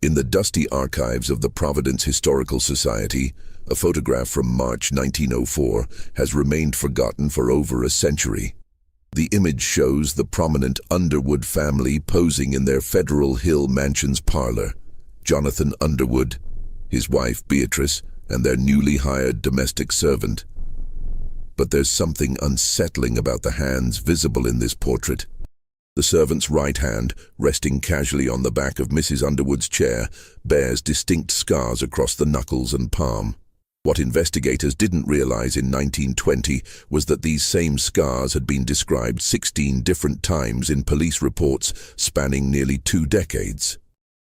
In the dusty archives of the Providence Historical Society, a photograph from March 1904 has remained forgotten for over a century. The image shows the prominent Underwood family posing in their Federal Hill Mansion's parlor. Jonathan Underwood, his wife Beatrice, and their newly hired domestic servant. But there's something unsettling about the hands visible in this portrait. The servant's right hand, resting casually on the back of Mrs. Underwood's chair, bears distinct scars across the knuckles and palm. What investigators didn't realize in 1920 was that these same scars had been described 16 different times in police reports spanning nearly 2 decades.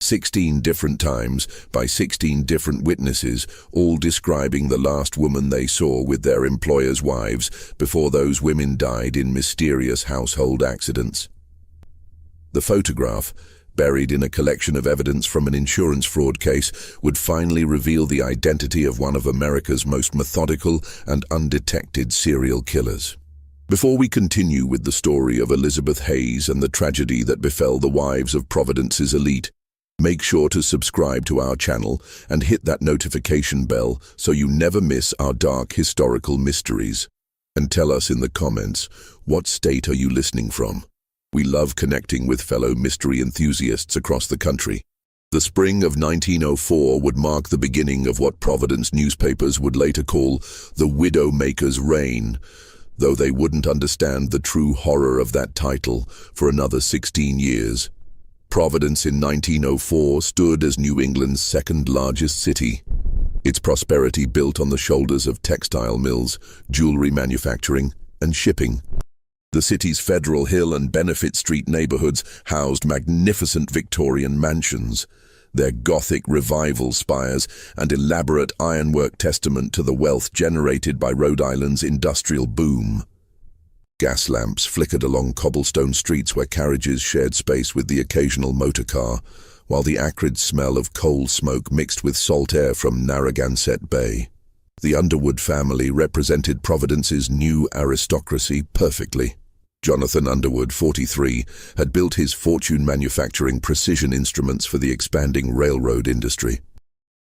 16 different times by 16 different witnesses, all describing the last woman they saw with their employers' wives before those women died in mysterious household accidents. The photograph, buried in a collection of evidence from an insurance fraud case, would finally reveal the identity of one of America's most methodical and undetected serial killers. Before we continue with the story of Elizabeth Hayes and the tragedy that befell the wives of Providence's elite, make sure to subscribe to our channel and hit that notification bell so you never miss our dark historical mysteries. And tell us in the comments, what state are you listening from? We love connecting with fellow mystery enthusiasts across the country. The spring of 1904 would mark the beginning of what Providence newspapers would later call the Widowmaker's Reign, though they wouldn't understand the true horror of that title for another 16 years. Providence in 1904 stood as New England's second largest city. Its prosperity built on the shoulders of textile mills, jewelry manufacturing, and shipping. The city's Federal Hill and Benefit Street neighborhoods housed magnificent Victorian mansions, their Gothic revival spires and elaborate ironwork testament to the wealth generated by Rhode Island's industrial boom. Gas lamps flickered along cobblestone streets where carriages shared space with the occasional motor car, while the acrid smell of coal smoke mixed with salt air from Narragansett Bay. The Underwood family represented Providence's new aristocracy perfectly. Jonathan Underwood, 43, had built his fortune manufacturing precision instruments for the expanding railroad industry.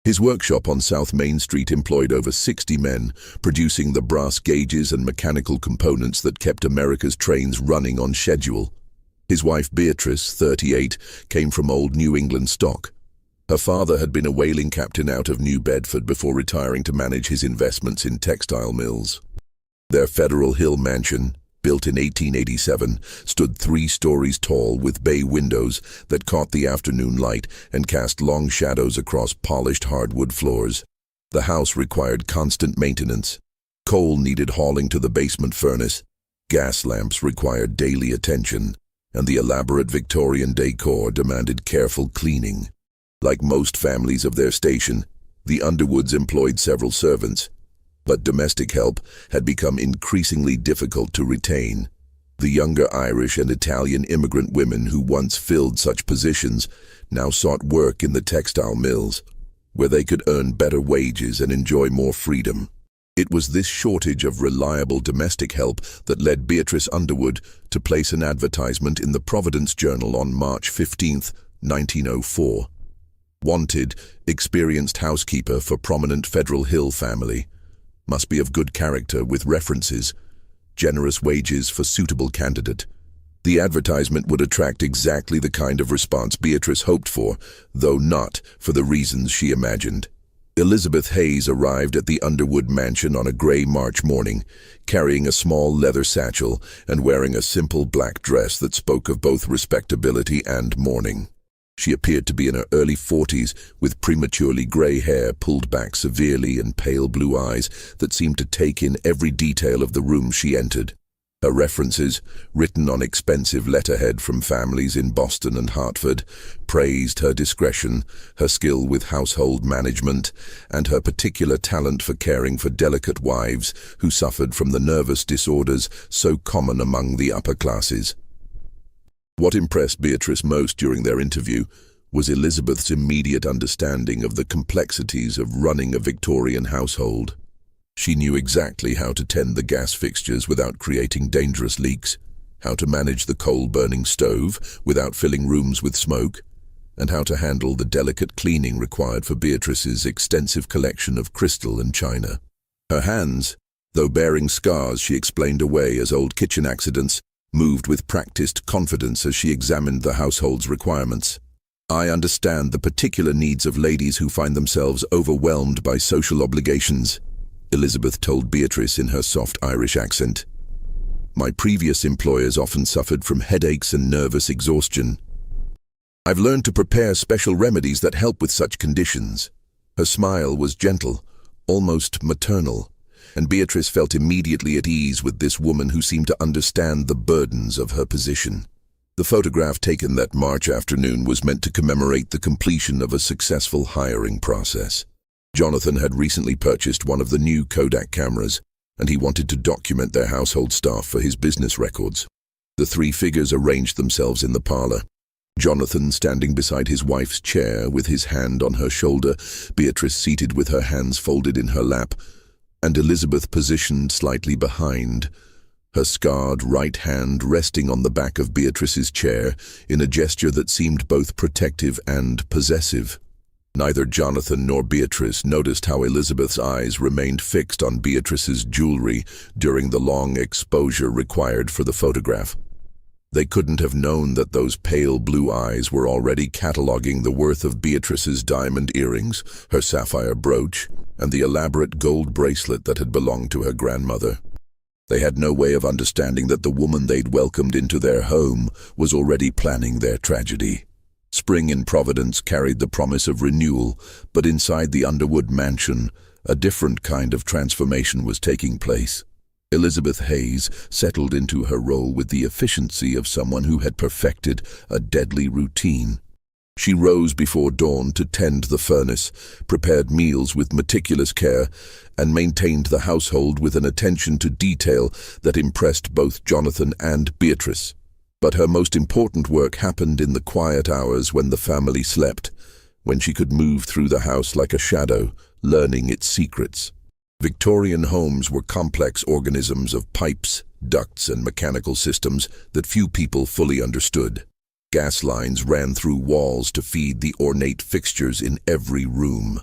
His workshop on South Main Street employed over 60 men, producing the brass gauges and mechanical components that kept America's trains running on schedule. His wife Beatrice, 38, came from old New England stock. Her father had been a whaling captain out of New Bedford before retiring to manage his investments in textile mills. Their Federal Hill mansion, built in 1887, stood 3 stories tall with bay windows that caught the afternoon light and cast long shadows across polished hardwood floors. The house required constant maintenance. Coal needed hauling to the basement furnace, gas lamps required daily attention, and the elaborate Victorian decor demanded careful cleaning. Like most families of their station, the Underwoods employed several servants, but domestic help had become increasingly difficult to retain. The younger Irish and Italian immigrant women who once filled such positions now sought work in the textile mills, where they could earn better wages and enjoy more freedom. It was this shortage of reliable domestic help that led Beatrice Underwood to place an advertisement in the Providence Journal on March 15, 1904. Wanted, experienced housekeeper for prominent Federal Hill family. Must be of good character with references. Generous wages for suitable candidate. The advertisement would attract exactly the kind of response Beatrice hoped for, though not for the reasons she imagined. Elizabeth Hayes arrived at the Underwood mansion on a gray March morning, carrying a small leather satchel and wearing a simple black dress that spoke of both respectability and mourning. She appeared to be in her early 40s, with prematurely gray hair pulled back severely and pale blue eyes that seemed to take in every detail of the room she entered. Her references, written on expensive letterhead from families in Boston and Hartford, praised her discretion, her skill with household management, and her particular talent for caring for delicate wives who suffered from the nervous disorders so common among the upper classes. What impressed Beatrice most during their interview was Elizabeth's immediate understanding of the complexities of running a Victorian household. She knew exactly how to tend the gas fixtures without creating dangerous leaks, how to manage the coal-burning stove without filling rooms with smoke, and how to handle the delicate cleaning required for Beatrice's extensive collection of crystal and china. Her hands, though bearing scars she explained away as old kitchen accidents, moved with practiced confidence as she examined the household's requirements. "I understand the particular needs of ladies who find themselves overwhelmed by social obligations," Elizabeth told Beatrice in her soft Irish accent. "My previous employers often suffered from headaches and nervous exhaustion. I've learned to prepare special remedies that help with such conditions." Her smile was gentle, almost maternal, and Beatrice felt immediately at ease with this woman who seemed to understand the burdens of her position. The photograph taken that March afternoon was meant to commemorate the completion of a successful hiring process. Jonathan had recently purchased one of the new Kodak cameras, and he wanted to document their household staff for his business records. The three figures arranged themselves in the parlor. Jonathan standing beside his wife's chair with his hand on her shoulder, Beatrice seated with her hands folded in her lap, and Elizabeth positioned slightly behind, her scarred right hand resting on the back of Beatrice's chair in a gesture that seemed both protective and possessive. Neither Jonathan nor Beatrice noticed how Elizabeth's eyes remained fixed on Beatrice's jewelry during the long exposure required for the photograph. They couldn't have known that those pale blue eyes were already cataloging the worth of Beatrice's diamond earrings, her sapphire brooch, and the elaborate gold bracelet that had belonged to her grandmother. They had no way of understanding that the woman they'd welcomed into their home was already planning their tragedy. Spring in Providence carried the promise of renewal, but inside the Underwood mansion, a different kind of transformation was taking place. Elizabeth Hayes settled into her role with the efficiency of someone who had perfected a deadly routine. She rose before dawn to tend the furnace, prepared meals with meticulous care, and maintained the household with an attention to detail that impressed both Jonathan and Beatrice. But her most important work happened in the quiet hours when the family slept, when she could move through the house like a shadow, learning its secrets. Victorian homes were complex organisms of pipes, ducts, and mechanical systems that few people fully understood. Gas lines ran through walls to feed the ornate fixtures in every room.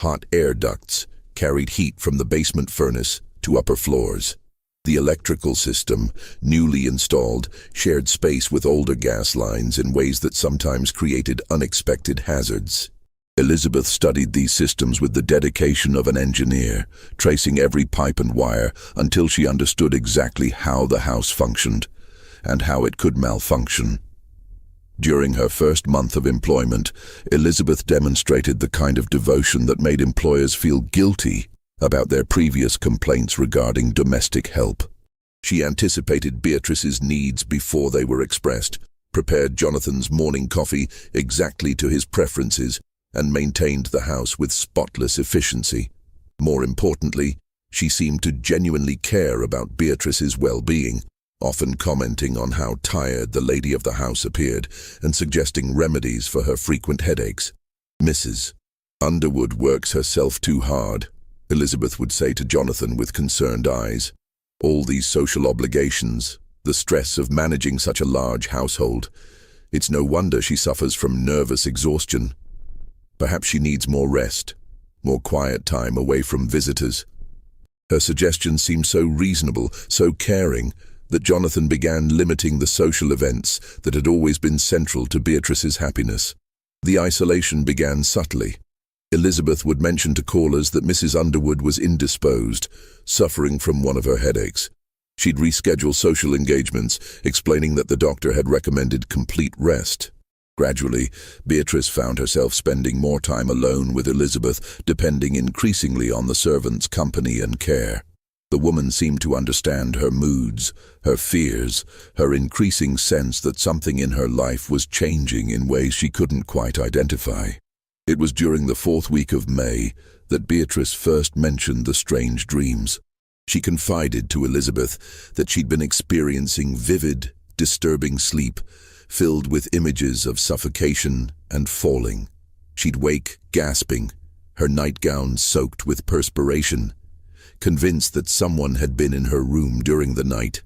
Hot air ducts carried heat from the basement furnace to upper floors. The electrical system, newly installed, shared space with older gas lines in ways that sometimes created unexpected hazards. Elizabeth studied these systems with the dedication of an engineer, tracing every pipe and wire until she understood exactly how the house functioned and how it could malfunction. During her first month of employment, Elizabeth demonstrated the kind of devotion that made employers feel guilty about their previous complaints regarding domestic help. She anticipated Beatrice's needs before they were expressed, prepared Jonathan's morning coffee exactly to his preferences, and maintained the house with spotless efficiency. More importantly, she seemed to genuinely care about Beatrice's well-being, often commenting on how tired the lady of the house appeared and suggesting remedies for her frequent headaches. "Mrs. Underwood works herself too hard," Elizabeth would say to Jonathan with concerned eyes. "All these social obligations, the stress of managing such a large household. It's no wonder she suffers from nervous exhaustion. Perhaps she needs more rest, more quiet time away from visitors." Her suggestion seemed so reasonable, so caring, that Jonathan began limiting the social events that had always been central to Beatrice's happiness. The isolation began subtly. Elizabeth would mention to callers that Mrs. Underwood was indisposed, suffering from one of her headaches. She'd reschedule social engagements, explaining that the doctor had recommended complete rest. Gradually, Beatrice found herself spending more time alone with Elizabeth, depending increasingly on the servants' company and care. The woman seemed to understand her moods, her fears, her increasing sense that something in her life was changing in ways she couldn't quite identify. It was during the 4th week of May that Beatrice first mentioned the strange dreams. She confided to Elizabeth that she'd been experiencing vivid, disturbing sleep, filled with images of suffocation and falling. She'd wake gasping, her nightgown soaked with perspiration, convinced that someone had been in her room during the night.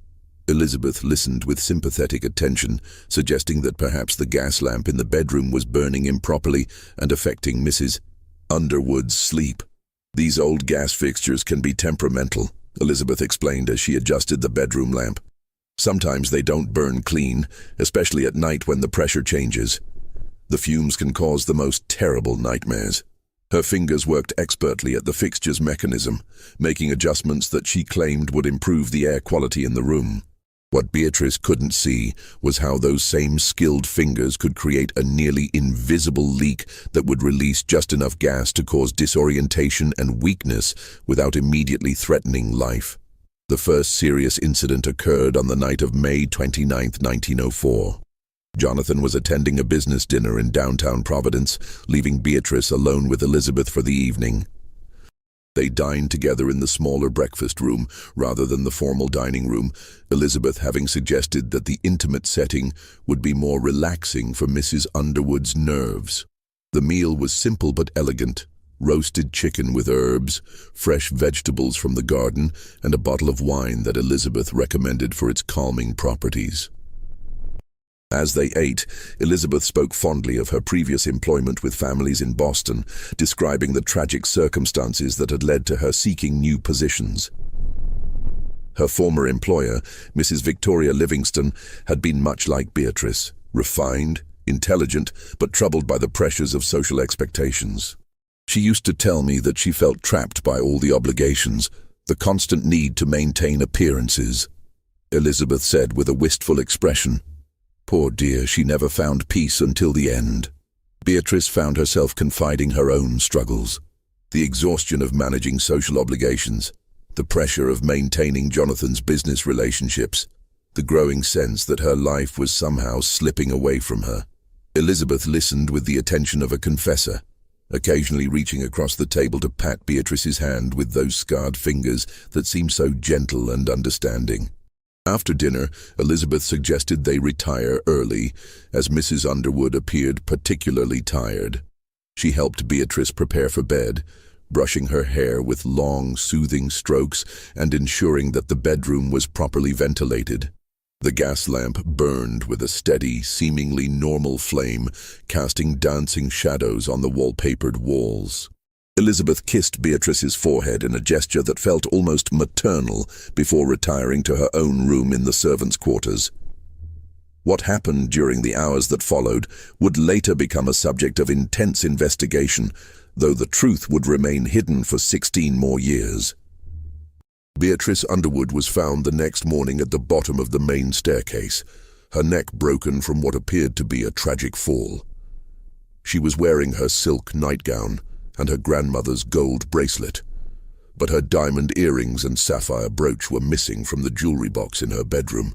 Elizabeth listened with sympathetic attention, suggesting that perhaps the gas lamp in the bedroom was burning improperly and affecting Mrs. Underwood's sleep. "These old gas fixtures can be temperamental," Elizabeth explained as she adjusted the bedroom lamp. "Sometimes they don't burn clean, especially at night when the pressure changes. The fumes can cause the most terrible nightmares." Her fingers worked expertly at the fixture's mechanism, making adjustments that she claimed would improve the air quality in the room. What Beatrice couldn't see was how those same skilled fingers could create a nearly invisible leak that would release just enough gas to cause disorientation and weakness without immediately threatening life. The first serious incident occurred on the night of May 29, 1904. Jonathan was attending a business dinner in downtown Providence, leaving Beatrice alone with Elizabeth for the evening. They dined together in the smaller breakfast room rather than the formal dining room, Elizabeth having suggested that the intimate setting would be more relaxing for Mrs. Underwood's nerves. The meal was simple but elegant: roasted chicken with herbs, fresh vegetables from the garden, and a bottle of wine that Elizabeth recommended for its calming properties. As they ate, Elizabeth spoke fondly of her previous employment with families in Boston, describing the tragic circumstances that had led to her seeking new positions. Her former employer, Mrs. Victoria Livingston, had been much like Beatrice, refined, intelligent, but troubled by the pressures of social expectations. "She used to tell me that she felt trapped by all the obligations, the constant need to maintain appearances," Elizabeth said with a wistful expression. "Poor dear, she never found peace until the end." Beatrice found herself confiding her own struggles. The exhaustion of managing social obligations, the pressure of maintaining Jonathan's business relationships, the growing sense that her life was somehow slipping away from her. Elizabeth listened with the attention of a confessor, occasionally reaching across the table to pat Beatrice's hand with those scarred fingers that seemed so gentle and understanding. After dinner, Elizabeth suggested they retire early, as Mrs. Underwood appeared particularly tired. She helped Beatrice prepare for bed, brushing her hair with long, soothing strokes and ensuring that the bedroom was properly ventilated. The gas lamp burned with a steady, seemingly normal flame, casting dancing shadows on the wallpapered walls. Elizabeth kissed Beatrice's forehead in a gesture that felt almost maternal before retiring to her own room in the servants' quarters. What happened during the hours that followed would later become a subject of intense investigation, though the truth would remain hidden for 16 more years. Beatrice Underwood was found the next morning at the bottom of the main staircase, her neck broken from what appeared to be a tragic fall. She was wearing her silk nightgown and her grandmother's gold bracelet, but her diamond earrings and sapphire brooch were missing from the jewelry box in her bedroom.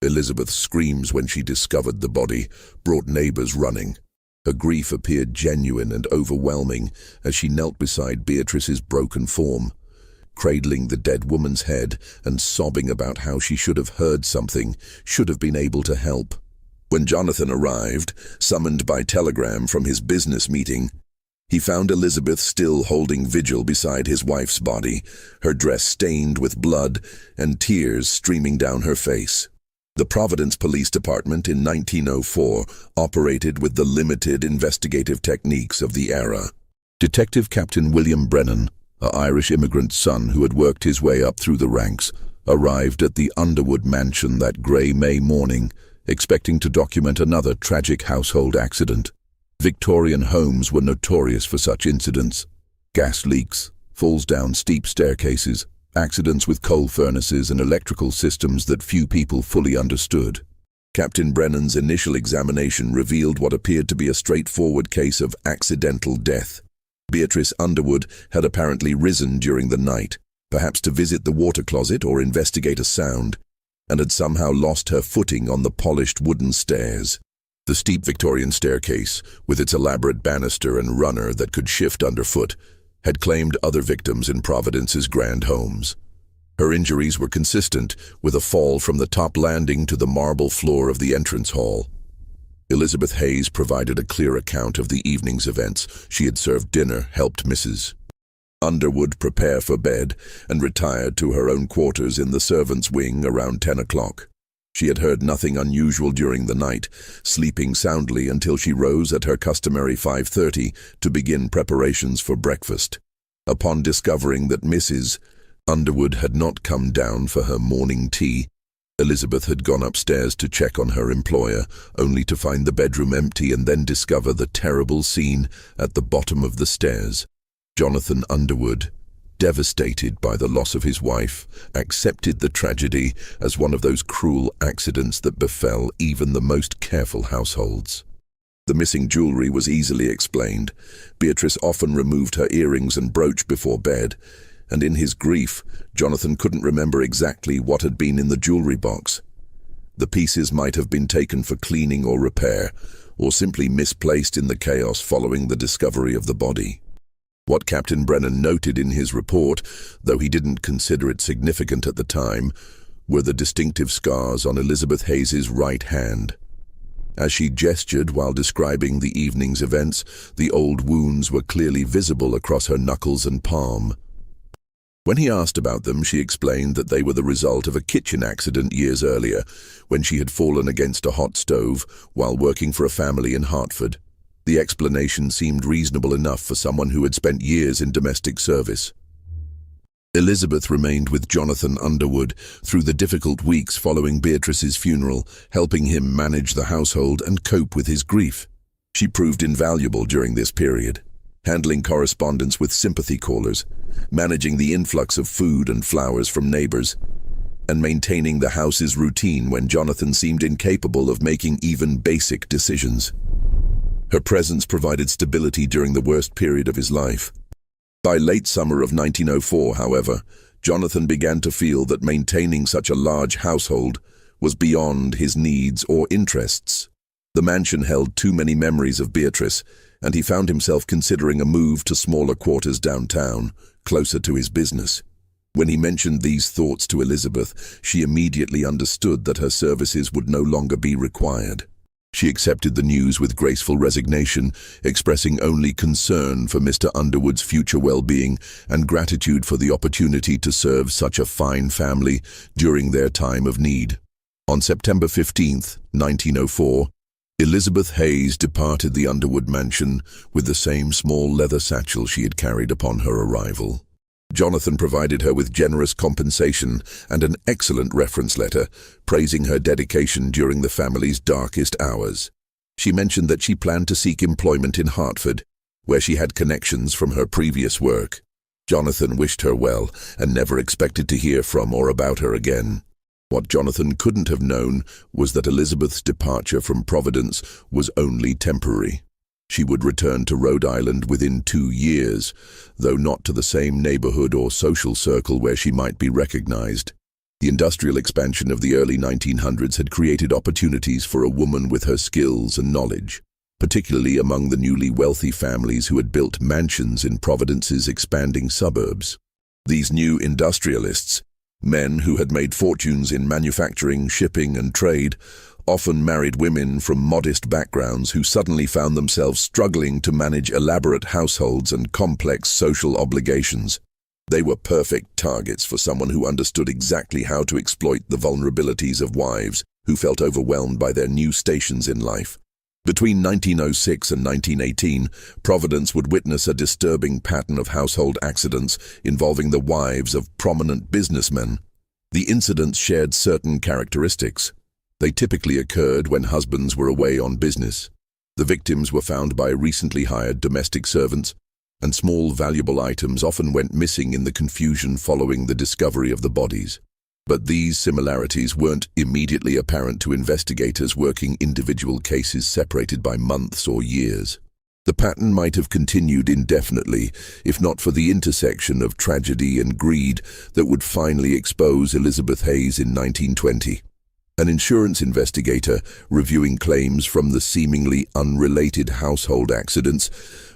Elizabeth's screams when she discovered the body brought neighbors running. Her grief appeared genuine and overwhelming as she knelt beside Beatrice's broken form, cradling the dead woman's head and sobbing about how she should have heard something, should have been able to help. When Jonathan arrived, summoned by telegram from his business meeting, he found Elizabeth still holding vigil beside his wife's body, her dress stained with blood and tears streaming down her face. The Providence Police Department in 1904 operated with the limited investigative techniques of the era. Detective Captain William Brennan, an Irish immigrant son who had worked his way up through the ranks, arrived at the Underwood mansion that grey May morning, expecting to document another tragic household accident. Victorian homes were notorious for such incidents: gas leaks, falls down steep staircases, accidents with coal furnaces and electrical systems that few people fully understood. Captain Brennan's initial examination revealed what appeared to be a straightforward case of accidental death. Beatrice Underwood had apparently risen during the night, perhaps to visit the water closet or investigate a sound, and had somehow lost her footing on the polished wooden stairs. The steep Victorian staircase, with its elaborate banister and runner that could shift underfoot, had claimed other victims in Providence's grand homes. Her injuries were consistent with a fall from the top landing to the marble floor of the entrance hall. Elizabeth Hayes provided a clear account of the evening's events. She had served dinner, helped Mrs. Underwood prepare for bed, and retired to her own quarters in the servants' wing around 10 o'clock. She had heard nothing unusual during the night, sleeping soundly until she rose at her customary 5:30 to begin preparations for breakfast. Upon discovering that Mrs. Underwood had not come down for her morning tea, Elizabeth had gone upstairs to check on her employer, only to find the bedroom empty and then discover the terrible scene at the bottom of the stairs. Jonathan Underwood, devastated by the loss of his wife, accepted the tragedy as one of those cruel accidents that befell even the most careful households. The missing jewelry was easily explained. Beatrice often removed her earrings and brooch before bed, and in his grief, Jonathan couldn't remember exactly what had been in the jewelry box. The pieces might have been taken for cleaning or repair, or simply misplaced in the chaos following the discovery of the body. What Captain Brennan noted in his report, though he didn't consider it significant at the time, were the distinctive scars on Elizabeth Hayes's right hand. As she gestured while describing the evening's events, the old wounds were clearly visible across her knuckles and palm. When he asked about them, she explained that they were the result of a kitchen accident years earlier, when she had fallen against a hot stove while working for a family in Hartford. The explanation seemed reasonable enough for someone who had spent years in domestic service. Elizabeth remained with Jonathan Underwood through the difficult weeks following Beatrice's funeral, helping him manage the household and cope with his grief. She proved invaluable during this period, handling correspondence with sympathy callers, managing the influx of food and flowers from neighbors, and maintaining the house's routine when Jonathan seemed incapable of making even basic decisions. Her presence provided stability during the worst period of his life. By late summer of 1904, however, Jonathan began to feel that maintaining such a large household was beyond his needs or interests. The mansion held too many memories of Beatrice, and he found himself considering a move to smaller quarters downtown, closer to his business. When he mentioned these thoughts to Elizabeth, she immediately understood that her services would no longer be required. She accepted the news with graceful resignation, expressing only concern for Mr. Underwood's future well-being and gratitude for the opportunity to serve such a fine family during their time of need. On September 15, 1904, Elizabeth Hayes departed the Underwood mansion with the same small leather satchel she had carried upon her arrival. Jonathan provided her with generous compensation and an excellent reference letter, praising her dedication during the family's darkest hours. She mentioned that she planned to seek employment in Hartford, where she had connections from her previous work. Jonathan wished her well and never expected to hear from or about her again. What Jonathan couldn't have known was that Elizabeth's departure from Providence was only temporary. She would return to Rhode Island within 2 years, though not to the same neighborhood or social circle where she might be recognized. The industrial expansion of the early 1900s had created opportunities for a woman with her skills and knowledge, particularly among the newly wealthy families who had built mansions in Providence's expanding suburbs. These new industrialists, men who had made fortunes in manufacturing, shipping, and trade, often married women from modest backgrounds who suddenly found themselves struggling to manage elaborate households and complex social obligations. They were perfect targets for someone who understood exactly how to exploit the vulnerabilities of wives who felt overwhelmed by their new stations in life. Between 1906 and 1918, Providence would witness a disturbing pattern of household accidents involving the wives of prominent businessmen. The incidents shared certain characteristics. They typically occurred when husbands were away on business. The victims were found by recently hired domestic servants, and small valuable items often went missing in the confusion following the discovery of the bodies. But these similarities weren't immediately apparent to investigators working individual cases separated by months or years. The pattern might have continued indefinitely, if not for the intersection of tragedy and greed that would finally expose Elizabeth Hayes in 1920. An insurance investigator reviewing claims from the seemingly unrelated household accidents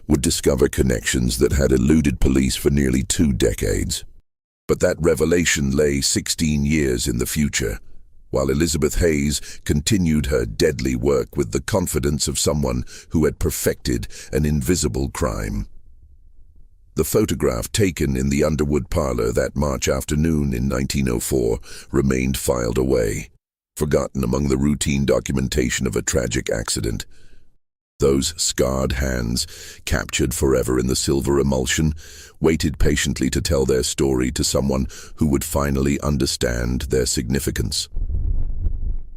would discover connections that had eluded police for nearly 2 decades. But that revelation lay 16 years in the future, while Elizabeth Hayes continued her deadly work with the confidence of someone who had perfected an invisible crime. The photograph taken in the Underwood parlor that March afternoon in 1904 remained filed away. forgotten among the routine documentation of a tragic accident. Those scarred hands, captured forever in the silver emulsion, waited patiently to tell their story to someone who would finally understand their significance.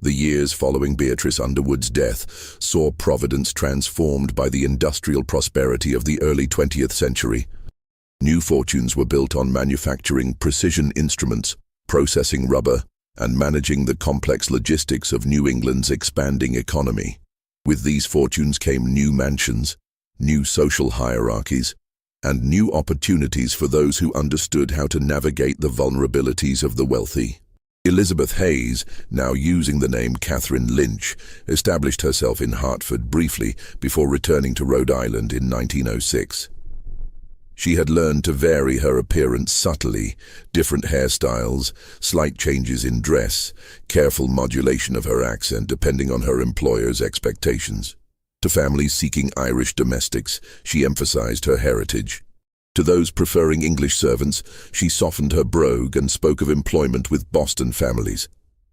The years following Beatrice Underwood's death saw Providence transformed by the industrial prosperity of the early 20th century. New fortunes were built on manufacturing precision instruments, processing rubber, and managing the complex logistics of New England's expanding economy. With these fortunes came new mansions, new social hierarchies, and new opportunities for those who understood how to navigate the vulnerabilities of the wealthy. Elizabeth Hayes, now using the name Catherine Lynch, established herself in Hartford briefly before returning to Rhode Island in 1906. She had learned to vary her appearance subtly, different hairstyles, slight changes in dress, careful modulation of her accent depending on her employer's expectations. To families seeking Irish domestics, she emphasized her heritage. To those preferring English servants, she softened her brogue and spoke of employment with Boston families.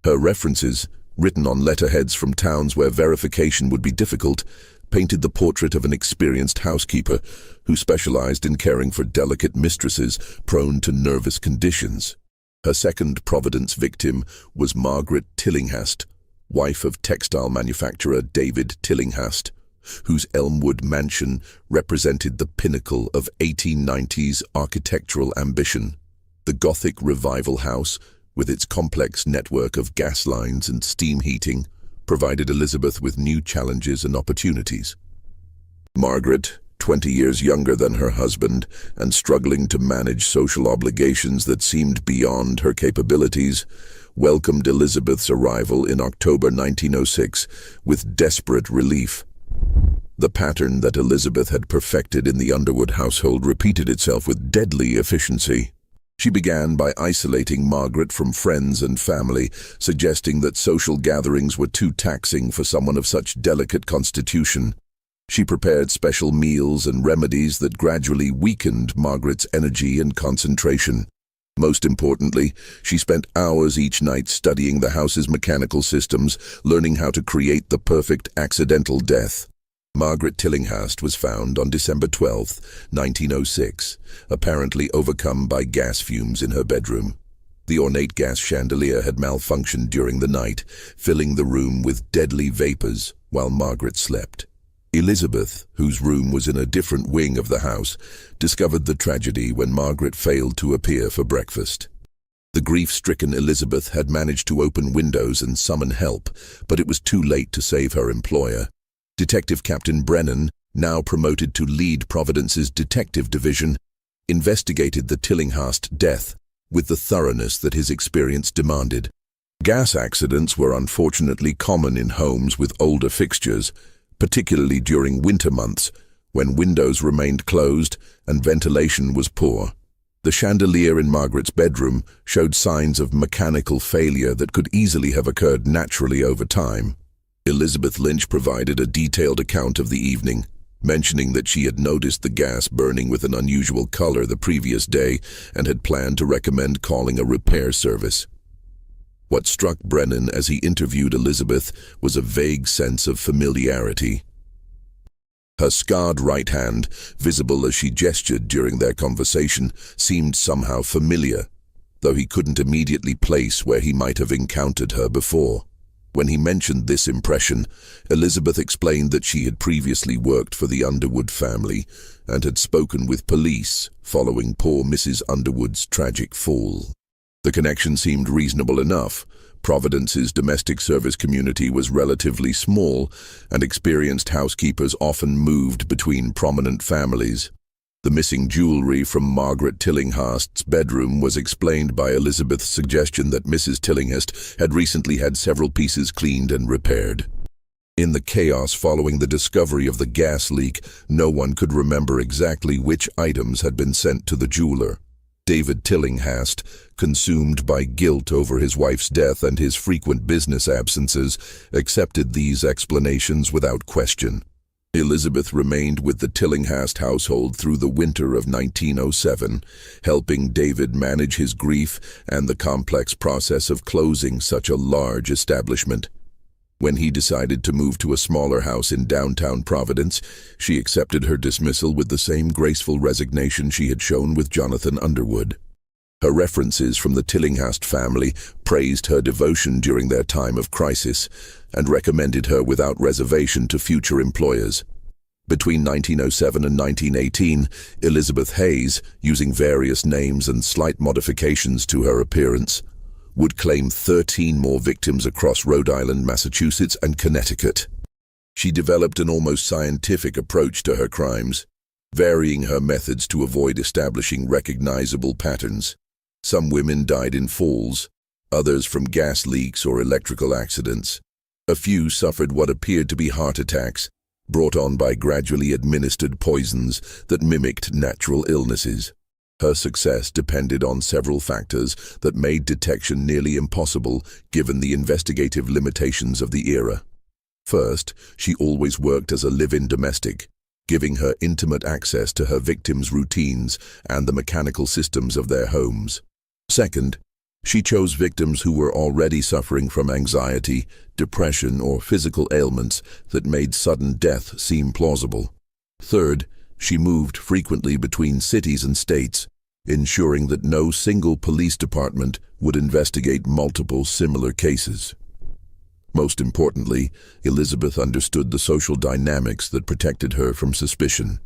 Her references, written on letterheads from towns where verification would be difficult, painted the portrait of an experienced housekeeper who specialized in caring for delicate mistresses prone to nervous conditions. Her second Providence victim was Margaret Tillinghast, wife of textile manufacturer David Tillinghast, whose Elmwood mansion represented the pinnacle of 1890s architectural ambition. The Gothic revival house, with its complex network of gas lines and steam heating, provided Elizabeth with new challenges and opportunities. Margaret, 20 years younger than her husband and struggling to manage social obligations that seemed beyond her capabilities, welcomed Elizabeth's arrival in October 1906 with desperate relief. The pattern that Elizabeth had perfected in the Underwood household repeated itself with deadly efficiency. She began by isolating Margaret from friends and family, suggesting that social gatherings were too taxing for someone of such delicate constitution. She prepared special meals and remedies that gradually weakened Margaret's energy and concentration. Most importantly, she spent hours each night studying the house's mechanical systems, learning how to create the perfect accidental death. Margaret Tillinghast was found on December 12, 1906, apparently overcome by gas fumes in her bedroom. The ornate gas chandelier had malfunctioned during the night, filling the room with deadly vapors while Margaret slept. Elizabeth, whose room was in a different wing of the house, discovered the tragedy when Margaret failed to appear for breakfast. The grief-stricken Elizabeth had managed to open windows and summon help, but it was too late to save her employer. Detective Captain Brennan, now promoted to lead Providence's detective division, investigated the Tillinghast death with the thoroughness that his experience demanded. Gas accidents were unfortunately common in homes with older fixtures, particularly during winter months, when windows remained closed and ventilation was poor. The chandelier in Margaret's bedroom showed signs of mechanical failure that could easily have occurred naturally over time. Elizabeth Lynch provided a detailed account of the evening, mentioning that she had noticed the gas burning with an unusual color the previous day and had planned to recommend calling a repair service. What struck Brennan as he interviewed Elizabeth was a vague sense of familiarity. Her scarred right hand, visible as she gestured during their conversation, seemed somehow familiar, though he couldn't immediately place where he might have encountered her before. When he mentioned this impression, Elizabeth explained that she had previously worked for the Underwood family and had spoken with police following poor Mrs. Underwood's tragic fall. The connection seemed reasonable enough. Providence's domestic service community was relatively small, and experienced housekeepers often moved between prominent families. The missing jewelry from Margaret Tillinghast's bedroom was explained by Elizabeth's suggestion that Mrs. Tillinghast had recently had several pieces cleaned and repaired. In the chaos following the discovery of the gas leak, no one could remember exactly which items had been sent to the jeweler. David Tillinghast, consumed by guilt over his wife's death and his frequent business absences, accepted these explanations without question. Elizabeth remained with the Tillinghast household through the winter of 1907, helping David manage his grief and the complex process of closing such a large establishment. When he decided to move to a smaller house in downtown Providence, she accepted her dismissal with the same graceful resignation she had shown with Jonathan Underwood. Her references from the Tillinghast family praised her devotion during their time of crisis and recommended her without reservation to future employers. Between 1907 and 1918, Elizabeth Hayes, using various names and slight modifications to her appearance, would claim 13 more victims across Rhode Island, Massachusetts, and Connecticut. She developed an almost scientific approach to her crimes, varying her methods to avoid establishing recognizable patterns. Some women died in falls, others from gas leaks or electrical accidents. A few suffered what appeared to be heart attacks, brought on by gradually administered poisons that mimicked natural illnesses. Her success depended on several factors that made detection nearly impossible given the investigative limitations of the era. First, she always worked as a live-in domestic, giving her intimate access to her victims' routines and the mechanical systems of their homes. Second, she chose victims who were already suffering from anxiety, depression, or physical ailments that made sudden death seem plausible. Third, she moved frequently between cities and states, ensuring that no single police department would investigate multiple similar cases. Most importantly, Elizabeth understood the social dynamics that protected her from suspicion.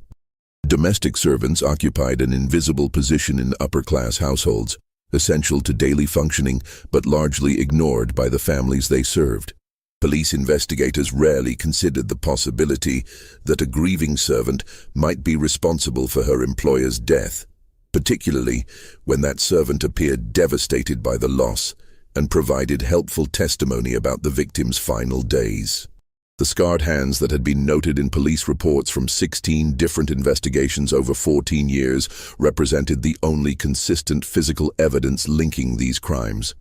Domestic servants occupied an invisible position in upper-class households, essential to daily functioning but largely ignored by the families they served. Police investigators rarely considered the possibility that a grieving servant might be responsible for her employer's death, particularly when that servant appeared devastated by the loss and provided helpful testimony about the victim's final days. The scarred hands that had been noted in police reports from 16 different investigations over 14 years represented the only consistent physical evidence linking these crimes.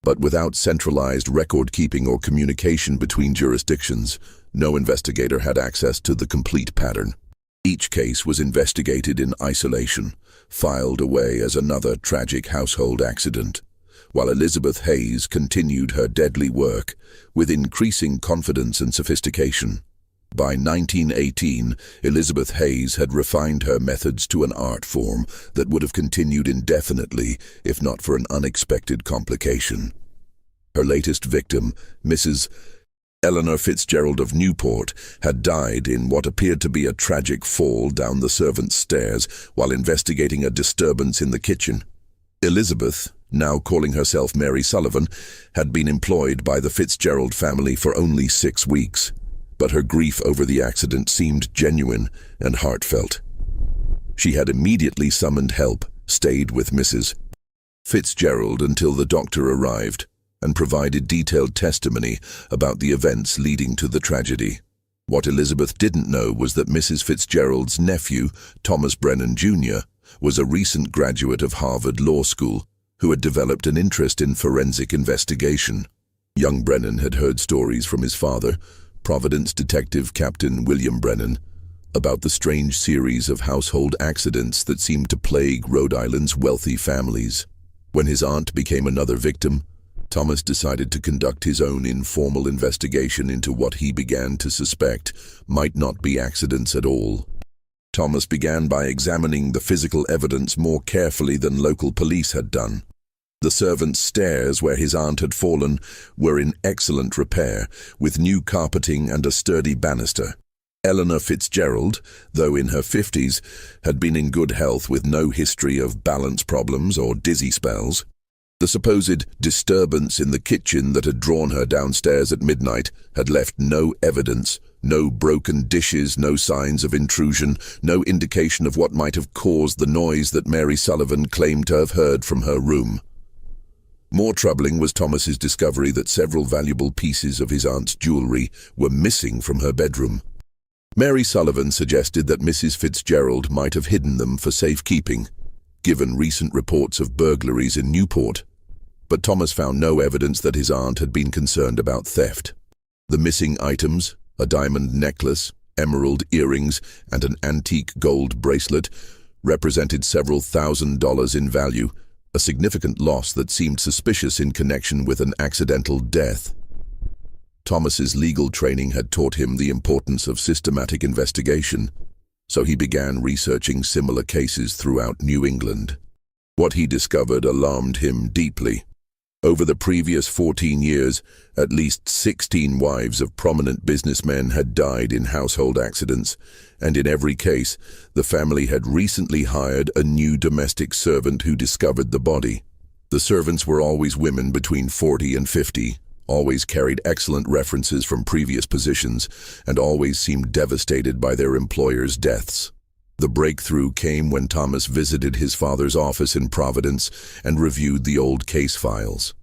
But without centralized record-keeping or communication between jurisdictions, no investigator had access to the complete pattern. Each case was investigated in isolation, filed away as another tragic household accident, while Elizabeth Hayes continued her deadly work with increasing confidence and sophistication. By 1918, Elizabeth Hayes had refined her methods to an art form that would have continued indefinitely if not for an unexpected complication. Her latest victim, Mrs. Eleanor Fitzgerald of Newport, had died in what appeared to be a tragic fall down the servants' stairs while investigating a disturbance in the kitchen. Elizabeth, now calling herself Mary Sullivan, had been employed by the Fitzgerald family for only 6 weeks, but her grief over the accident seemed genuine and heartfelt. She had immediately summoned help, stayed with Mrs. Fitzgerald until the doctor arrived, and provided detailed testimony about the events leading to the tragedy. What Elizabeth didn't know was that Mrs. Fitzgerald's nephew, Thomas Brennan Jr., was a recent graduate of Harvard Law School who had developed an interest in forensic investigation. Young Brennan had heard stories from his father, Providence Detective Captain William Brennan, about the strange series of household accidents that seemed to plague Rhode Island's wealthy families. When his aunt became another victim, Thomas decided to conduct his own informal investigation into what he began to suspect might not be accidents at all. Thomas began by examining the physical evidence more carefully than local police had done. The servants' stairs where his aunt had fallen were in excellent repair, with new carpeting and a sturdy banister. Eleanor Fitzgerald, though in her 50s, had been in good health with no history of balance problems or dizzy spells. The supposed disturbance in the kitchen that had drawn her downstairs at midnight had left no evidence, no broken dishes, no signs of intrusion, no indication of what might have caused the noise that Mary Sullivan claimed to have heard from her room. More troubling was Thomas's discovery that several valuable pieces of his aunt's jewelry were missing from her bedroom. Mary Sullivan suggested that Mrs. Fitzgerald might have hidden them for safekeeping, given recent reports of burglaries in Newport, but Thomas found no evidence that his aunt had been concerned about theft. The missing items, a diamond necklace, emerald earrings, and an antique gold bracelet represented several $1,000s in value, a significant loss that seemed suspicious in connection with an accidental death. Thomas's legal training had taught him the importance of systematic investigation, so he began researching similar cases throughout New England. What he discovered alarmed him deeply. Over the previous 14 years, at least 16 wives of prominent businessmen had died in household accidents, and in every case, the family had recently hired a new domestic servant who discovered the body. The servants were always women between 40 and 50, always carried excellent references from previous positions, and always seemed devastated by their employers' deaths. The breakthrough came when Thomas visited his father's office in Providence and reviewed the old case files.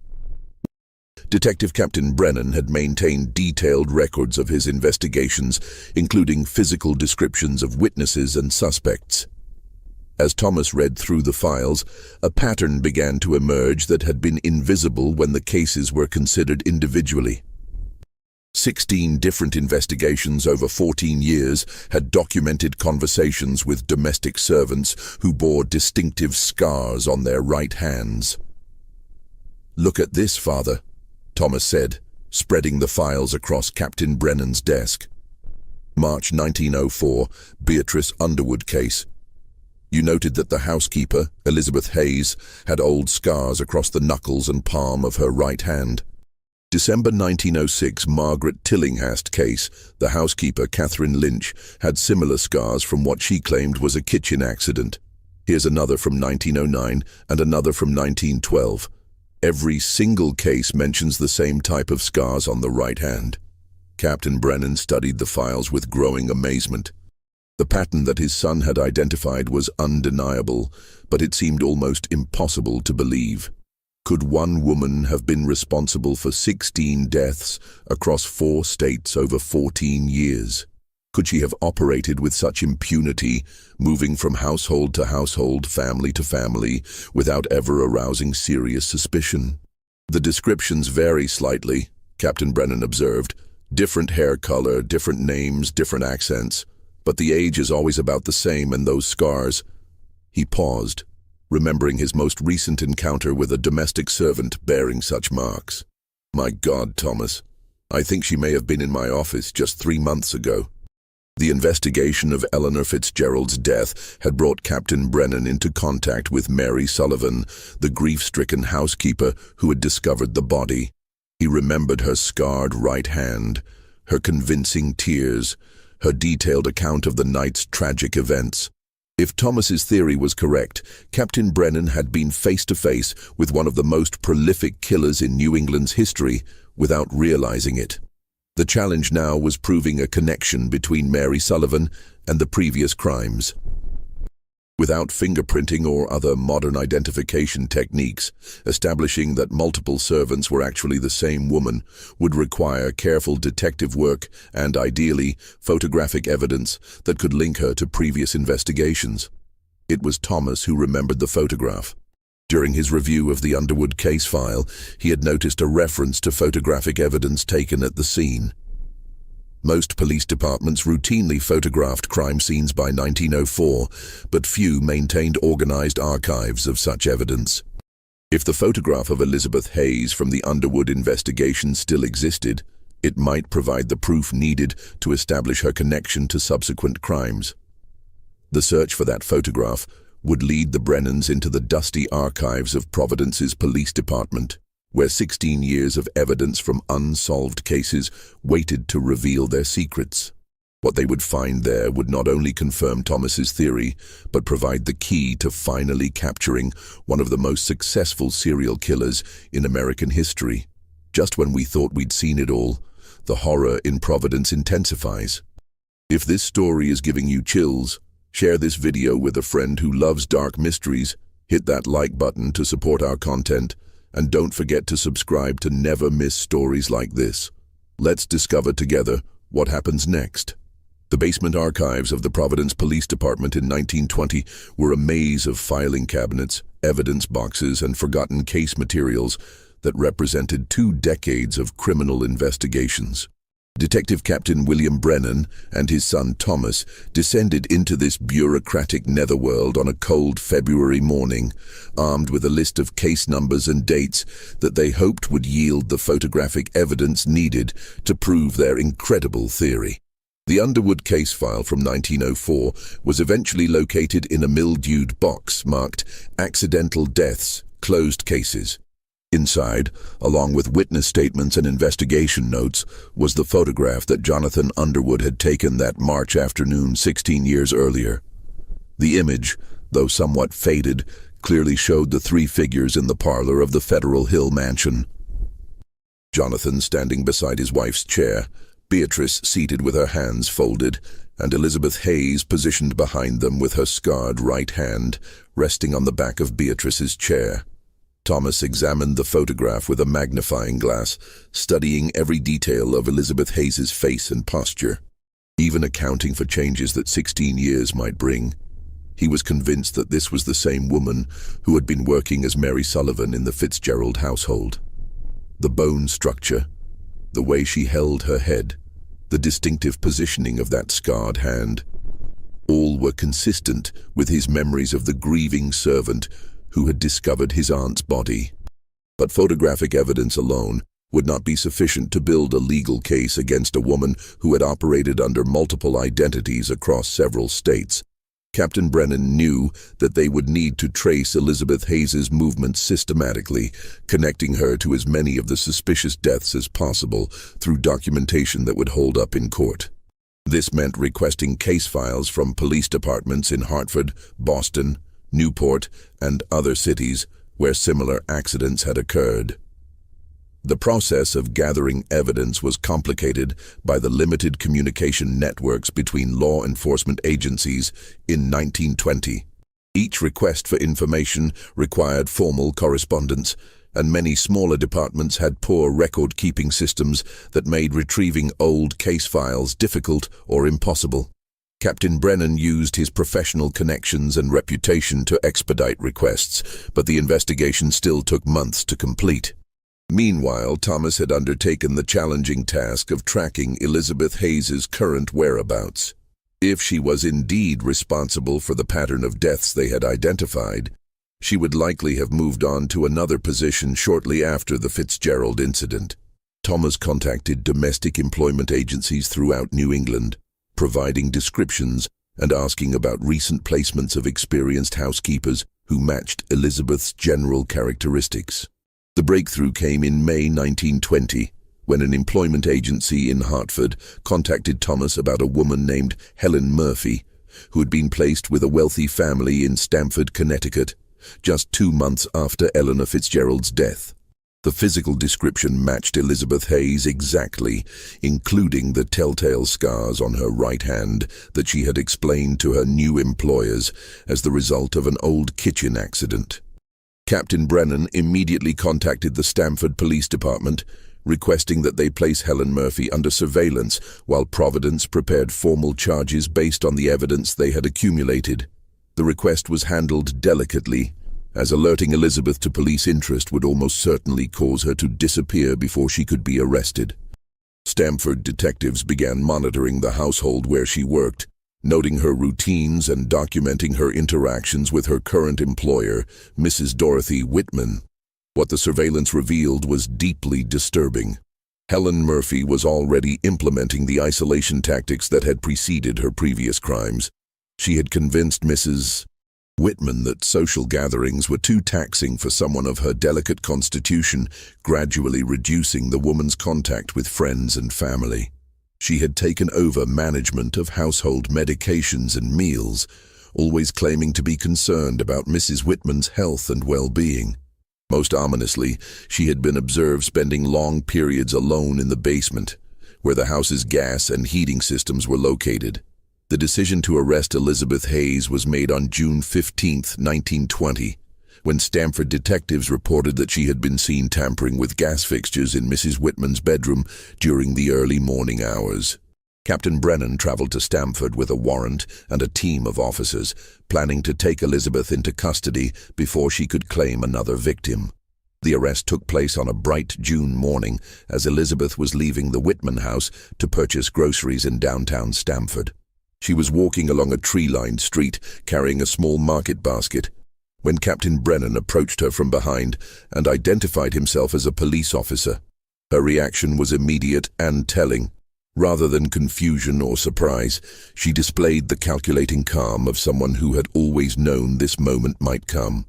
Detective Captain Brennan had maintained detailed records of his investigations, including physical descriptions of witnesses and suspects. As Thomas read through the files, a pattern began to emerge that had been invisible when the cases were considered individually. 16 different investigations over 14 years had documented conversations with domestic servants who bore distinctive scars on their right hands. "Look at this, Father," Thomas said, spreading the files across Captain Brennan's desk. March 1904, Beatrice Underwood case. You noted that the housekeeper, Elizabeth Hayes, had old scars across the knuckles and palm of her right hand. December 1906, Margaret Tillinghast case. The housekeeper, Catherine Lynch, had similar scars from what she claimed was a kitchen accident. Here's another from 1909 and another from 1912. Every single case mentions the same type of scars on the right hand. Captain Brennan studied the files with growing amazement. The pattern that his son had identified was undeniable, but it seemed almost impossible to believe. Could one woman have been responsible for 16 deaths across 4 states over 14 years? Could she have operated with such impunity, moving from household to household, family to family, without ever arousing serious suspicion? The descriptions vary slightly, Captain Brennan observed. Different hair color, different names, different accents. But the age is always about the same, and those scars. He paused, remembering his most recent encounter with a domestic servant bearing such marks. My God, Thomas, I think she may have been in my office just 3 months ago. The investigation of Eleanor Fitzgerald's death had brought Captain Brennan into contact with Mary Sullivan, the grief-stricken housekeeper who had discovered the body. He remembered her scarred right hand, her convincing tears, her detailed account of the night's tragic events. If Thomas's theory was correct, Captain Brennan had been face-to-face with one of the most prolific killers in New England's history without realizing it. The challenge now was proving a connection between Mary Sullivan and the previous crimes. Without fingerprinting or other modern identification techniques, establishing that multiple servants were actually the same woman would require careful detective work and, ideally, photographic evidence that could link her to previous investigations. It was Thomas who remembered the photograph. During his review of the Underwood case file, he had noticed a reference to photographic evidence taken at the scene. Most police departments routinely photographed crime scenes by 1904, but few maintained organized archives of such evidence. If the photograph of Elizabeth Hayes from the Underwood investigation still existed, it might provide the proof needed to establish her connection to subsequent crimes. The search for that photograph would lead the Brennans into the dusty archives of Providence's police department, where 16 years of evidence from unsolved cases waited to reveal their secrets. What they would find there would not only confirm Thomas's theory, but provide the key to finally capturing one of the most successful serial killers in American history. Just when we thought we'd seen it all, the horror in Providence intensifies. If this story is giving you chills, share this video with a friend who loves dark mysteries, hit that like button to support our content, and don't forget to subscribe to never miss stories like this. Let's discover together what happens next. The basement archives of the Providence Police Department in 1920 were a maze of filing cabinets, evidence boxes, and forgotten case materials that represented 2 decades of criminal investigations. Detective Captain William Brennan and his son Thomas descended into this bureaucratic netherworld on a cold February morning, armed with a list of case numbers and dates that they hoped would yield the photographic evidence needed to prove their incredible theory. The Underwood case file from 1904 was eventually located in a mildewed box marked "Accidental Deaths, Closed Cases." Inside, along with witness statements and investigation notes, was the photograph that Jonathan Underwood had taken that March afternoon 16 years earlier. The image, though somewhat faded, clearly showed the three figures in the parlor of the Federal Hill mansion. Jonathan standing beside his wife's chair, Beatrice seated with her hands folded, and Elizabeth Hayes positioned behind them with her scarred right hand resting on the back of Beatrice's chair. Thomas examined the photograph with a magnifying glass, studying every detail of Elizabeth Hayes's face and posture, even accounting for changes that 16 years might bring. He was convinced that this was the same woman who had been working as Mary Sullivan in the Fitzgerald household. The bone structure, the way she held her head, the distinctive positioning of that scarred hand, all were consistent with his memories of the grieving servant who had discovered his aunt's body. But photographic evidence alone would not be sufficient to build a legal case against a woman who had operated under multiple identities across several states. Captain Brennan knew that they would need to trace Elizabeth Hayes's movements systematically, connecting her to as many of the suspicious deaths as possible through documentation that would hold up in court. This meant requesting case files from police departments in Hartford, Boston, Newport, and other cities where similar accidents had occurred. The process of gathering evidence was complicated by the limited communication networks between law enforcement agencies in 1920. Each request for information required formal correspondence, and many smaller departments had poor record-keeping systems that made retrieving old case files difficult or impossible. Captain Brennan used his professional connections and reputation to expedite requests, but the investigation still took months to complete. Meanwhile, Thomas had undertaken the challenging task of tracking Elizabeth Hayes's current whereabouts. If she was indeed responsible for the pattern of deaths they had identified, she would likely have moved on to another position shortly after the Fitzgerald incident. Thomas contacted domestic employment agencies throughout New England, providing descriptions and asking about recent placements of experienced housekeepers who matched Elizabeth's general characteristics. The breakthrough came in May 1920, when an employment agency in Hartford contacted Thomas about a woman named Helen Murphy, who had been placed with a wealthy family in Stamford, Connecticut, just 2 months after Eleanor Fitzgerald's death. The physical description matched Elizabeth Hayes exactly, including the telltale scars on her right hand that she had explained to her new employers as the result of an old kitchen accident. Captain Brennan immediately contacted the Stamford Police Department, requesting that they place Helen Murphy under surveillance while Providence prepared formal charges based on the evidence they had accumulated. The request was handled delicately, as alerting Elizabeth to police interest would almost certainly cause her to disappear before she could be arrested. Stamford detectives began monitoring the household where she worked, noting her routines and documenting her interactions with her current employer, Mrs. Dorothy Whitman. What the surveillance revealed was deeply disturbing. Helen Murphy was already implementing the isolation tactics that had preceded her previous crimes. She had convinced Mrs. Whitman that social gatherings were too taxing for someone of her delicate constitution, gradually reducing the woman's contact with friends and family. She had taken over management of household medications and meals, always claiming to be concerned about Mrs. Whitman's health and well-being. Most ominously, she had been observed spending long periods alone in the basement, where the house's gas and heating systems were located. The decision to arrest Elizabeth Hayes was made on June 15, 1920, when Stamford detectives reported that she had been seen tampering with gas fixtures in Mrs. Whitman's bedroom during the early morning hours. Captain Brennan traveled to Stamford with a warrant and a team of officers, planning to take Elizabeth into custody before she could claim another victim. The arrest took place on a bright June morning as Elizabeth was leaving the Whitman house to purchase groceries in downtown Stamford. She was walking along a tree-lined street, carrying a small market basket, when Captain Brennan approached her from behind and identified himself as a police officer. Her reaction was immediate and telling. Rather than confusion or surprise, she displayed the calculating calm of someone who had always known this moment might come.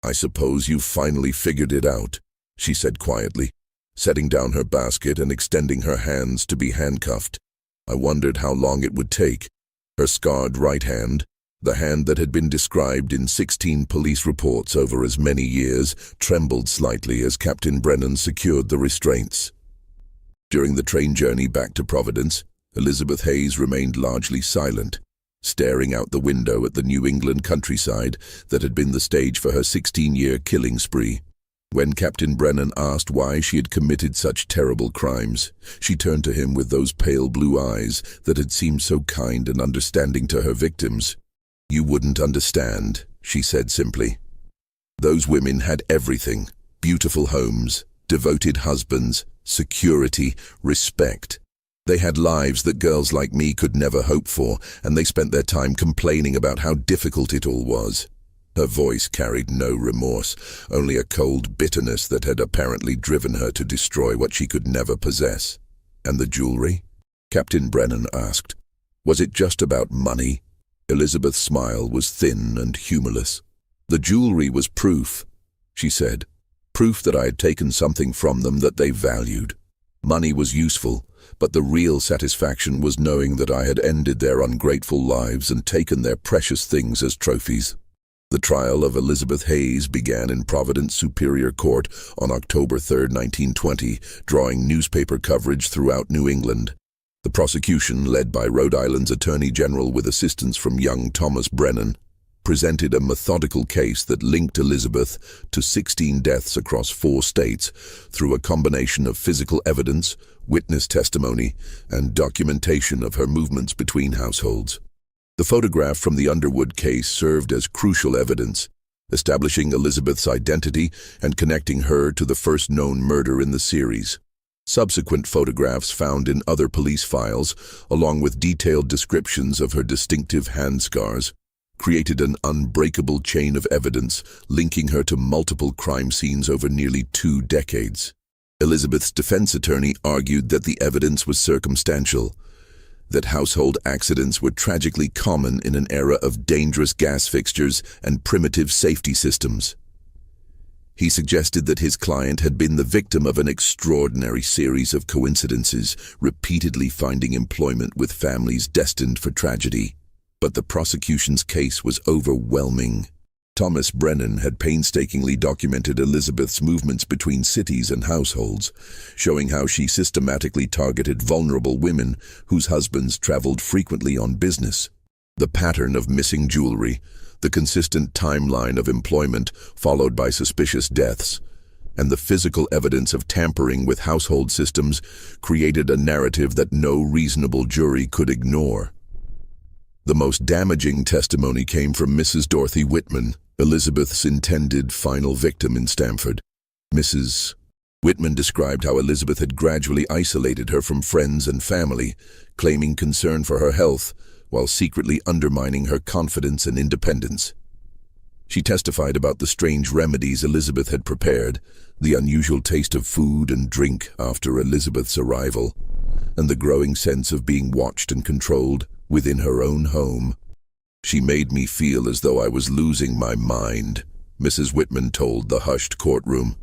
"I suppose you've finally figured it out," she said quietly, setting down her basket and extending her hands to be handcuffed. I wondered how long it would take. Her scarred right hand, the hand that had been described in 16 police reports over as many years, trembled slightly as Captain Brennan secured the restraints. During the train journey back to Providence, Elizabeth Hayes remained largely silent, staring out the window at the New England countryside that had been the stage for her 16-year killing spree. When Captain Brennan asked why she had committed such terrible crimes, she turned to him with those pale blue eyes that had seemed so kind and understanding to her victims. "You wouldn't understand," she said simply. "Those women had everything: beautiful homes, devoted husbands, security, respect. They had lives that girls like me could never hope for, and they spent their time complaining about how difficult it all was." Her voice carried no remorse, only a cold bitterness that had apparently driven her to destroy what she could never possess. "And the jewelry?" Captain Brennan asked. "Was it just about money?" Elizabeth's smile was thin and humorless. "The jewelry was proof," she said. "Proof that I had taken something from them that they valued. Money was useful, but the real satisfaction was knowing that I had ended their ungrateful lives and taken their precious things as trophies." The trial of Elizabeth Hayes began in Providence Superior Court on October 3, 1920, drawing newspaper coverage throughout New England. The prosecution, led by Rhode Island's Attorney General with assistance from young Thomas Brennan, presented a methodical case that linked Elizabeth to 16 deaths across 4 states through a combination of physical evidence, witness testimony, and documentation of her movements between households. The photograph from the Underwood case served as crucial evidence, establishing Elizabeth's identity and connecting her to the first known murder in the series. Subsequent photographs found in other police files, along with detailed descriptions of her distinctive hand scars, created an unbreakable chain of evidence linking her to multiple crime scenes over nearly 2 decades. Elizabeth's defense attorney argued that the evidence was circumstantial, that household accidents were tragically common in an era of dangerous gas fixtures and primitive safety systems. He suggested that his client had been the victim of an extraordinary series of coincidences, repeatedly finding employment with families destined for tragedy. But the prosecution's case was overwhelming. Thomas Brennan had painstakingly documented Elizabeth's movements between cities and households, showing how she systematically targeted vulnerable women whose husbands traveled frequently on business. The pattern of missing jewelry, the consistent timeline of employment followed by suspicious deaths, and the physical evidence of tampering with household systems created a narrative that no reasonable jury could ignore. The most damaging testimony came from Mrs. Dorothy Whitman, Elizabeth's intended final victim in Stamford. Mrs. Whitman described how Elizabeth had gradually isolated her from friends and family, claiming concern for her health, while secretly undermining her confidence and independence. She testified about the strange remedies Elizabeth had prepared, the unusual taste of food and drink after Elizabeth's arrival, and the growing sense of being watched and controlled within her own home. "She made me feel as though I was losing my mind," Mrs. Whitman told the hushed courtroom.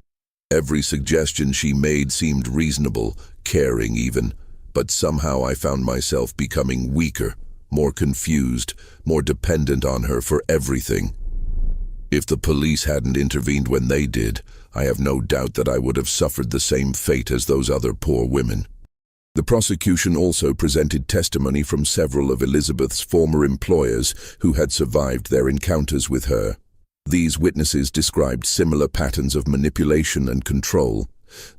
"Every suggestion she made seemed reasonable, caring even, but somehow I found myself becoming weaker, more confused, more dependent on her for everything. If the police hadn't intervened when they did, I have no doubt that I would have suffered the same fate as those other poor women." The prosecution also presented testimony from several of Elizabeth's former employers who had survived their encounters with her. These witnesses described similar patterns of manipulation and control,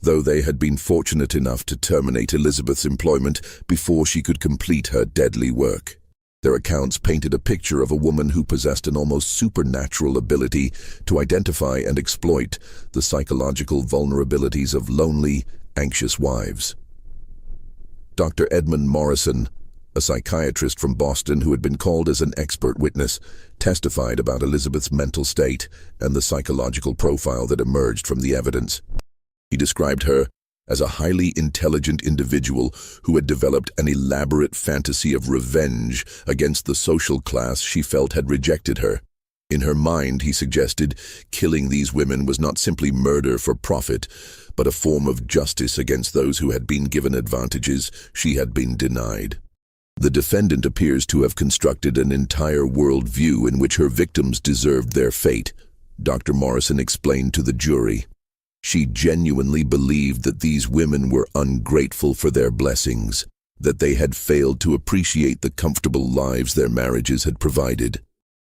though they had been fortunate enough to terminate Elizabeth's employment before she could complete her deadly work. Their accounts painted a picture of a woman who possessed an almost supernatural ability to identify and exploit the psychological vulnerabilities of lonely, anxious wives. Dr. Edmund Morrison, a psychiatrist from Boston who had been called as an expert witness, testified about Elizabeth's mental state and the psychological profile that emerged from the evidence. He described her as a highly intelligent individual who had developed an elaborate fantasy of revenge against the social class she felt had rejected her. In her mind, he suggested, killing these women was not simply murder for profit, but a form of justice against those who had been given advantages she had been denied. The defendant appears to have constructed an entire worldview in which her victims deserved their fate, Dr. Morrison explained to the jury. She genuinely believed that these women were ungrateful for their blessings, that they had failed to appreciate the comfortable lives their marriages had provided.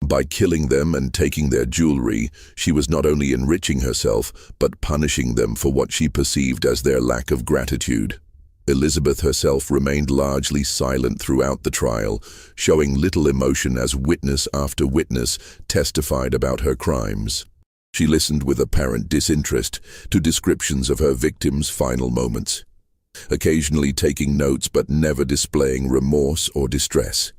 By killing them and taking their jewelry, she was not only enriching herself, but punishing them for what she perceived as their lack of gratitude. Elizabeth herself remained largely silent throughout the trial, showing little emotion as witness after witness testified about her crimes. She listened with apparent disinterest to descriptions of her victims' final moments, occasionally taking notes but never displaying remorse or distress.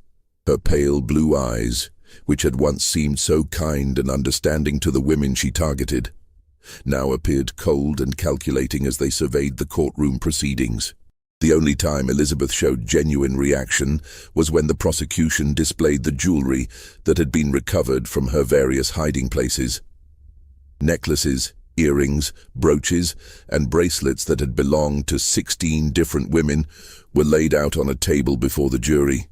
Her pale blue eyes, which had once seemed so kind and understanding to the women she targeted, now appeared cold and calculating as they surveyed the courtroom proceedings. The only time Elizabeth showed genuine reaction was when the prosecution displayed the jewelry that had been recovered from her various hiding places. Necklaces, earrings, brooches, and bracelets that had belonged to 16 different women were laid out on a table before the jury,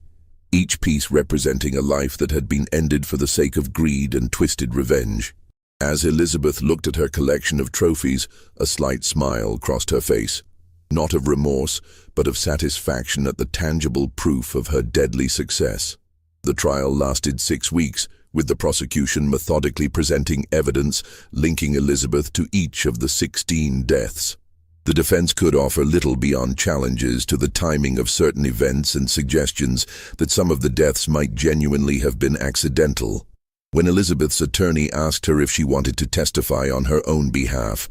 each piece representing a life that had been ended for the sake of greed and twisted revenge. As Elizabeth looked at her collection of trophies, a slight smile crossed her face, not of remorse, but of satisfaction at the tangible proof of her deadly success. The trial lasted 6 weeks, with the prosecution methodically presenting evidence linking Elizabeth to each of the 16 deaths. The defense could offer little beyond challenges to the timing of certain events and suggestions that some of the deaths might genuinely have been accidental. When Elizabeth's attorney asked her if she wanted to testify on her own behalf,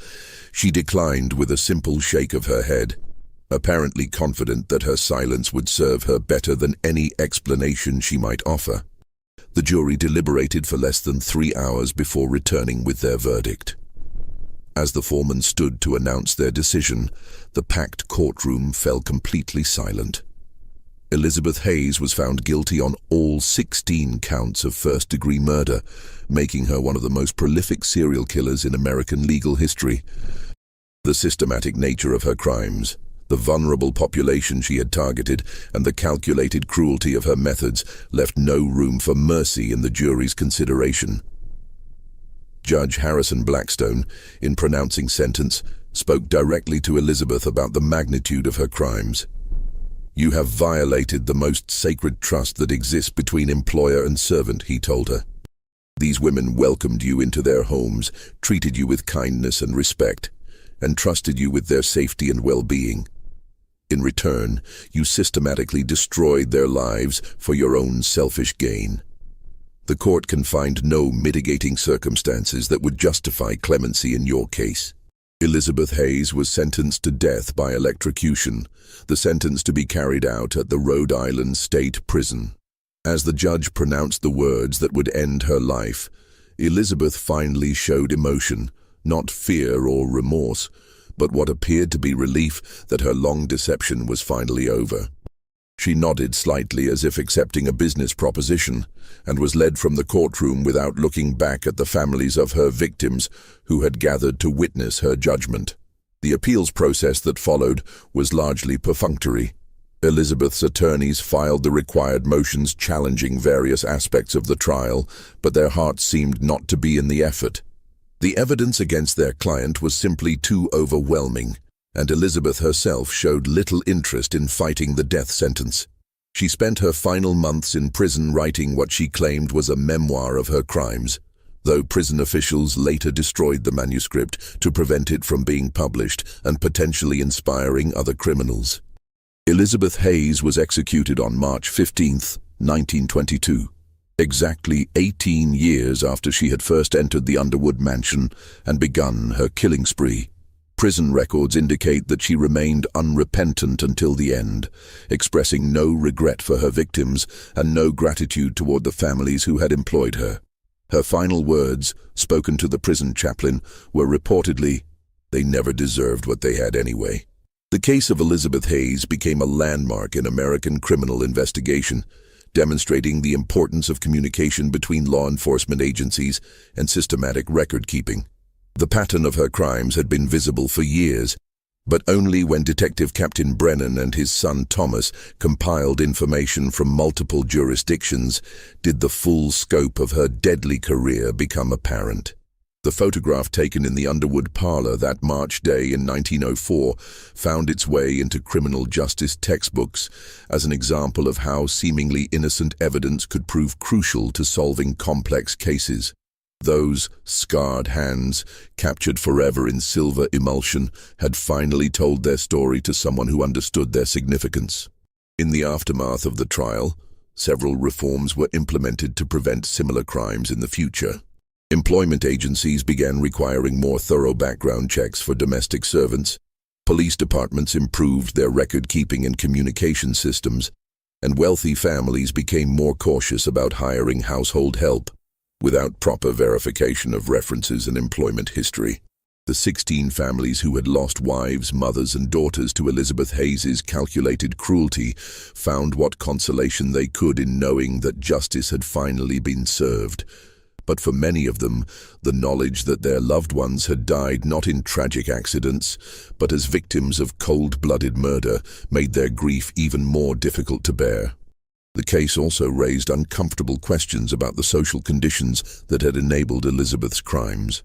she declined with a simple shake of her head, apparently confident that her silence would serve her better than any explanation she might offer. The jury deliberated for less than 3 hours before returning with their verdict. As the foreman stood to announce their decision, the packed courtroom fell completely silent. Elizabeth Hayes was found guilty on all 16 counts of first-degree murder, making her one of the most prolific serial killers in American legal history. The systematic nature of her crimes, the vulnerable population she had targeted, and the calculated cruelty of her methods left no room for mercy in the jury's consideration. Judge Harrison Blackstone, in pronouncing sentence, spoke directly to Elizabeth about the magnitude of her crimes. "You have violated the most sacred trust that exists between employer and servant," he told her. "These women welcomed you into their homes, treated you with kindness and respect, and trusted you with their safety and well-being. In return, you systematically destroyed their lives for your own selfish gain. The court can find no mitigating circumstances that would justify clemency in your case." Elizabeth Hayes was sentenced to death by electrocution, the sentence to be carried out at the Rhode Island State Prison. As the judge pronounced the words that would end her life, Elizabeth finally showed emotion, not fear or remorse, but what appeared to be relief that her long deception was finally over. She nodded slightly as if accepting a business proposition, and was led from the courtroom without looking back at the families of her victims who had gathered to witness her judgment. The appeals process that followed was largely perfunctory. Elizabeth's attorneys filed the required motions challenging various aspects of the trial, but their hearts seemed not to be in the effort. The evidence against their client was simply too overwhelming, and Elizabeth herself showed little interest in fighting the death sentence. She spent her final months in prison writing what she claimed was a memoir of her crimes, though prison officials later destroyed the manuscript to prevent it from being published and potentially inspiring other criminals. Elizabeth Hayes was executed on March 15, 1922. Exactly 18 years after she had first entered the Underwood mansion and begun her killing spree. Prison records indicate that she remained unrepentant until the end, expressing no regret for her victims and no gratitude toward the families who had employed her. Her final words, spoken to the prison chaplain, were reportedly, "They never deserved what they had anyway." The case of Elizabeth Hayes became a landmark in American criminal investigation, demonstrating the importance of communication between law enforcement agencies and systematic record-keeping. The pattern of her crimes had been visible for years, but only when Detective Captain Brennan and his son Thomas compiled information from multiple jurisdictions did the full scope of her deadly career become apparent. The photograph taken in the Underwood parlor that March day in 1904 found its way into criminal justice textbooks as an example of how seemingly innocent evidence could prove crucial to solving complex cases. Those scarred hands, captured forever in silver emulsion, had finally told their story to someone who understood their significance. In the aftermath of the trial, several reforms were implemented to prevent similar crimes in the future. Employment agencies began requiring more thorough background checks for domestic servants. Police departments improved their record-keeping and communication systems, and wealthy families became more cautious about hiring household help without proper verification of references and employment history. The 16 families who had lost wives, mothers, and daughters to Elizabeth Hayes's calculated cruelty found what consolation they could in knowing that justice had finally been served. But for many of them, the knowledge that their loved ones had died not in tragic accidents, but as victims of cold-blooded murder, made their grief even more difficult to bear. The case also raised uncomfortable questions about the social conditions that had enabled Elizabeth's crimes.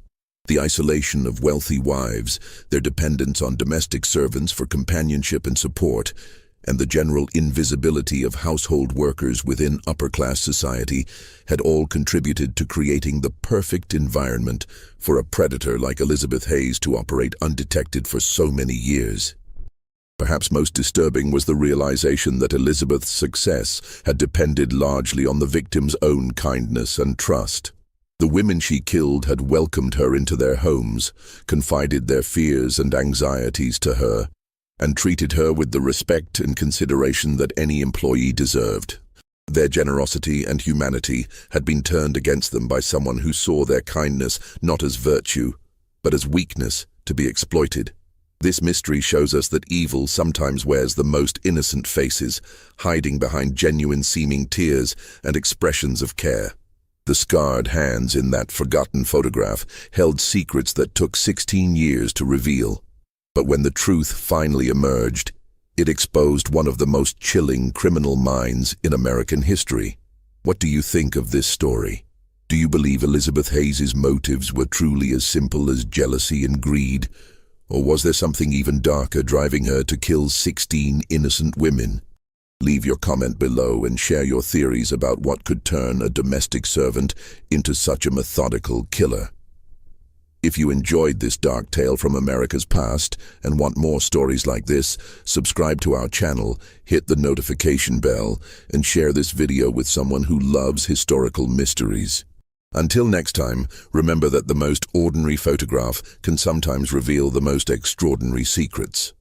The isolation of wealthy wives, their dependence on domestic servants for companionship and support, and the general invisibility of household workers within upper-class society had all contributed to creating the perfect environment for a predator like Elizabeth Hayes to operate undetected for so many years. Perhaps most disturbing was the realization that Elizabeth's success had depended largely on the victim's own kindness and trust. The women she killed had welcomed her into their homes, confided their fears and anxieties to her, and treated her with the respect and consideration that any employee deserved. Their generosity and humanity had been turned against them by someone who saw their kindness not as virtue, but as weakness to be exploited. This mystery shows us that evil sometimes wears the most innocent faces, hiding behind genuine-seeming tears and expressions of care. The scarred hands in that forgotten photograph held secrets that took 16 years to reveal. But when the truth finally emerged, it exposed one of the most chilling criminal minds in American history. What do you think of this story? Do you believe Elizabeth Hayes's motives were truly as simple as jealousy and greed? Or was there something even darker driving her to kill 16 innocent women? Leave your comment below and share your theories about what could turn a domestic servant into such a methodical killer. If you enjoyed this dark tale from America's past and want more stories like this, subscribe to our channel, hit the notification bell, and share this video with someone who loves historical mysteries. Until next time, remember that the most ordinary photograph can sometimes reveal the most extraordinary secrets.